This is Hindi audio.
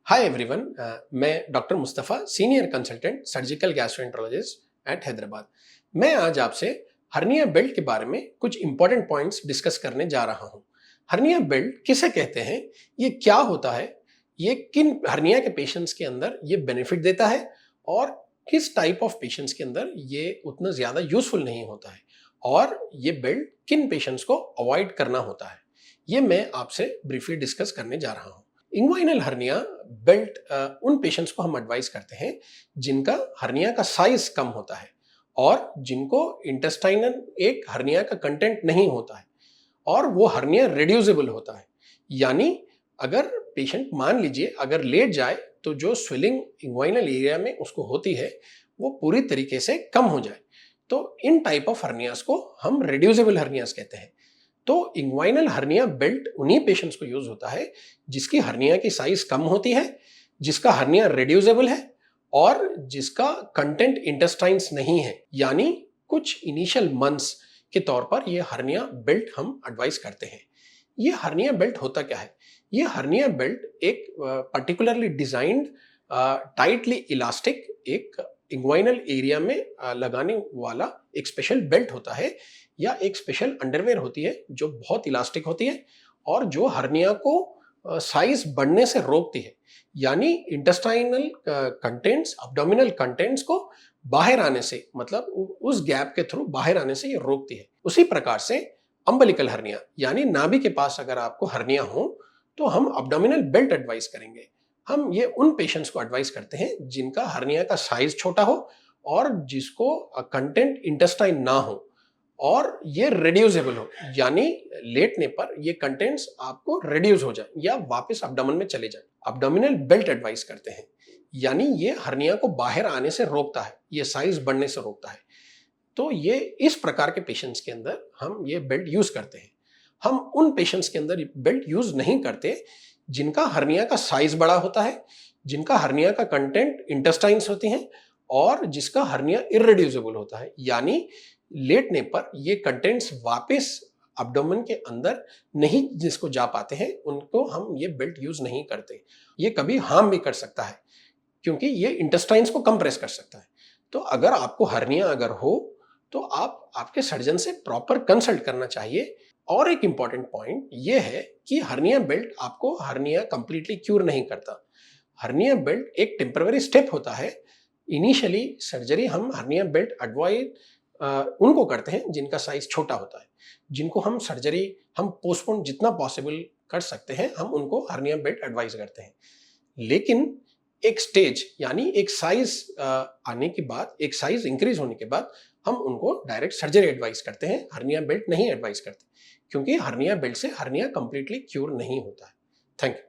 हाय एवरीवन, मैं doctor Mustafa, senior consultant surgical gastroenterologist at Hyderabad. मैं आज आपसे हर्निया बेल्ट के बारे में कुछ इंपॉर्टेंट पॉइंट्स डिस्कस करने जा रहा हूं। हर्निया बेल्ट किसे कहते हैं, ये क्या होता है, ये किन हर्निया के पेशेंट्स के अंदर ये बेनिफिट देता है और किस टाइप ऑफ पेशेंट्स के अंदर ये उतना ज़्यादा यूजफुल नहीं होता है और ये बेल्ट किन पेशेंट्स को अवॉइड करना होता है, ये मैं आपसे ब्रीफली डिस्कस करने जा रहा हूँ। इंग्वाइनल हर्निया बेल्ट उन पेशेंट्स को हम एडवाइस करते हैं जिनका हर्निया का साइज कम होता है और जिनको इंटेस्टाइनल एक हर्निया का कंटेंट नहीं होता है और वो हर्निया रिड्यूसिबल होता है। यानी अगर पेशेंट मान लीजिए अगर लेट जाए तो जो स्वेलिंग इंग्वाइनल एरिया में उसको होती है वो पूरी तरीके से कम हो जाए, तो इन टाइप ऑफ हर्नियास को हम रिड्यूसिबल हर्नियास कहते हैं। तो इंग्वाइनल हर्निया बेल्ट उन्हीं पेशेंट्स को यूज होता है जिसकी हर्निया की साइज कम होती है, जिसका हर्निया रिड्यूसेबल है और जिसका कंटेंट इंटेस्टाइन्स नहीं है। यानी कुछ इनिशियल मंथ्स के तौर पर यह हर्निया बेल्ट हम एडवाइस करते हैं। ये हर्निया बेल्ट होता क्या है? ये हर्निया बेल्ट एक पर्टिकुलरली डिजाइंड टाइटली इलास्टिक एक इंग्वाइनल एरिया में लगाने वाला एक स्पेशल बेल्ट होता है या एक स्पेशल अंडरवेयर होती है जो बहुत इलास्टिक होती है और जो हर्निया को साइज बढ़ने से रोकती है। यानी इंटेस्टाइनल कंटेंट्स, अब्डोमिनल कंटेंट्स को बाहर आने से, मतलब उस गैप के थ्रू बाहर आने से ये रोकती है। उसी प्रकार से अम्बिलिकल हर्निया यानी नाभि के पास अगर आपको हर्निया हो तो हम अब्डोमिनल बेल्ट एडवाइस करेंगे। हम ये उन पेशेंट्स को एडवाइस करते हैं जिनका हर्निया का साइज छोटा हो और जिसको कंटेंट इंटेस्टाइन ना हो और ये रिड्यूसेबल हो, यानी लेटने पर ये कंटेंट्स आपको रिड्यूस हो जाए या वापस अब्डोमेन में चले जाए। अब्डोमिनल बेल्ट एडवाइस करते हैं, यानी ये हर्निया को बाहर आने से रोकता है, ये साइज बढ़ने से रोकता है। तो ये इस प्रकार के पेशेंट्स के अंदर हम ये बेल्ट यूज करते हैं। हम उन पेशेंट्स के अंदर बेल्ट यूज नहीं करते जिनका हर्निया का साइज बड़ा होता है, जिनका हर्निया का कंटेंट इंटेस्टाइन्स होती हैं और जिसका हर्निया इररिड्यूसिबल होता है। यानी लेटने पर ये कंटेंट्स वापस अब्डोमेन के अंदर नहीं जिसको जा पाते हैं, उनको हम ये बेल्ट यूज नहीं करते। ये कभी हार्म भी कर सकता है क्योंकि ये इंटेस्टाइन्स को कंप्रेस कर सकता है। तो अगर आपको हर्निया अगर हो तो आप आपके सर्जन से प्रॉपर कंसल्ट करना चाहिए। और एक इंपॉर्टेंट पॉइंट ये है कि हर्निया बेल्ट आपको हर्निया कंप्लीटली क्यूर नहीं करता। हर्निया बेल्ट एक टेम्पररी स्टेप होता है। इनिशियली सर्जरी हम हर्निया बेल्ट एडवाइज उनको करते हैं जिनका साइज छोटा होता है, जिनको हम सर्जरी हम पोस्टपोन जितना पॉसिबल कर सकते हैं हम उनको हर्निया बेल्ट एडवाइस करते हैं। लेकिन एक स्टेज यानी एक साइज आने के बाद, एक साइज इंक्रीज होने के बाद हम उनको डायरेक्ट सर्जरी एडवाइस करते हैं, हर्निया बेल्ट नहीं एडवाइस करते, क्योंकि हर्निया बेल्ट से हर्निया कंप्लीटली क्यूर नहीं होता है। Thank you.